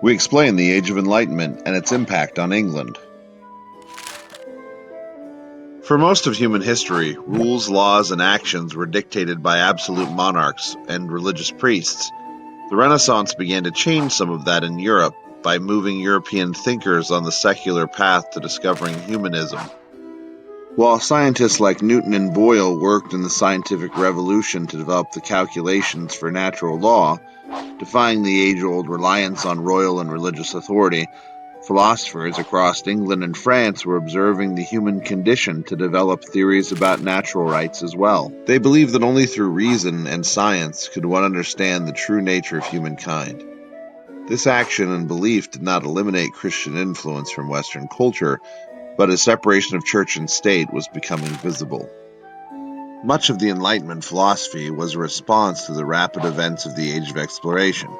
We explain the Age of Enlightenment and its impact on England. For most of human history, rules, laws, and actions were dictated by absolute monarchs and religious priests. The Renaissance began to change some of that in Europe by moving European thinkers on the secular path to discovering humanism. While scientists like Newton and Boyle worked in the scientific revolution to develop the calculations for natural law, defying the age-old reliance on royal and religious authority, philosophers across England and France were observing the human condition to develop theories about natural rights as well. They believed that only through reason and science could one understand the true nature of humankind. This action and belief did not eliminate Christian influence from Western culture, but a separation of church and state was becoming visible. Much of the Enlightenment philosophy was a response to the rapid events of the Age of Exploration: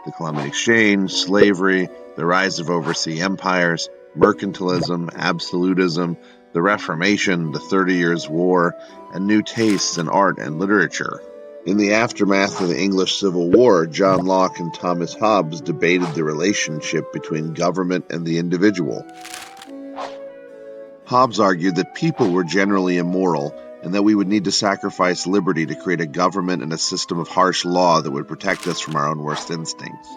the Columbian Exchange, slavery, the rise of overseas empires, mercantilism, absolutism, the Reformation, the 30 Years' War, and new tastes in art and literature. In the aftermath of the English Civil War, John Locke and Thomas Hobbes debated the relationship between government and the individual. Hobbes argued that people were generally immoral and that we would need to sacrifice liberty to create a government and a system of harsh law that would protect us from our own worst instincts.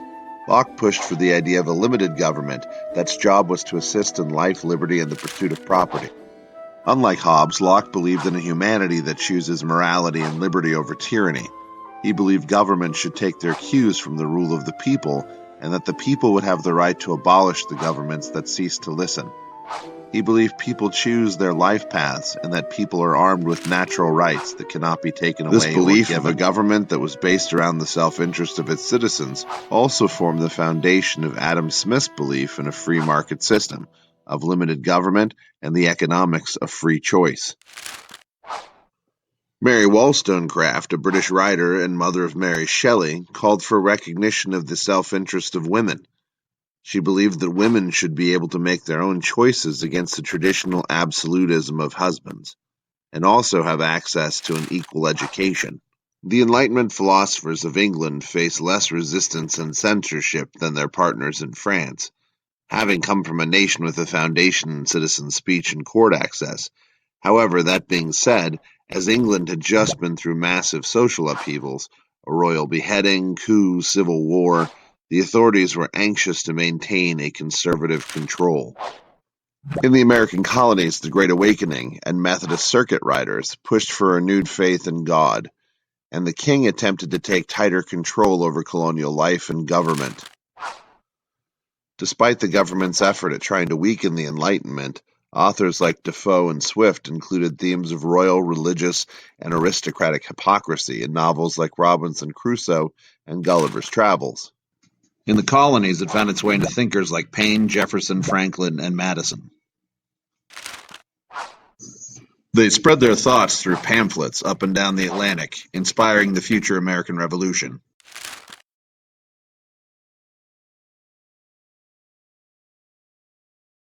Locke pushed for the idea of a limited government that's job was to assist in life, liberty, and the pursuit of property. Unlike Hobbes, Locke believed in a humanity that chooses morality and liberty over tyranny. He believed governments should take their cues from the rule of the people, and that the people would have the right to abolish the governments that ceased to listen. He believed people choose their life paths and that people are armed with natural rights that cannot be taken away. This belief of a government that was based around the self-interest of its citizens also formed the foundation of Adam Smith's belief in a free market system, of limited government, and the economics of free choice. Mary Wollstonecraft, a British writer and mother of Mary Shelley, called for recognition of the self-interest of women. She believed that women should be able to make their own choices against the traditional absolutism of husbands, and also have access to an equal education. The Enlightenment philosophers of England faced less resistance and censorship than their partners in France, having come from a nation with a foundation in citizen speech and court access. However, that being said, as England had just been through massive social upheavals, a royal beheading, coup, civil war, the authorities were anxious to maintain a conservative control. In the American colonies, the Great Awakening and Methodist circuit riders pushed for a renewed faith in God, and the king attempted to take tighter control over colonial life and government. Despite the government's effort at trying to weaken the Enlightenment, authors like Defoe and Swift included themes of royal, religious, and aristocratic hypocrisy in novels like Robinson Crusoe and Gulliver's Travels. In the colonies, it found its way into thinkers like Paine, Jefferson, Franklin, and Madison. They spread their thoughts through pamphlets up and down the Atlantic, inspiring the future American Revolution.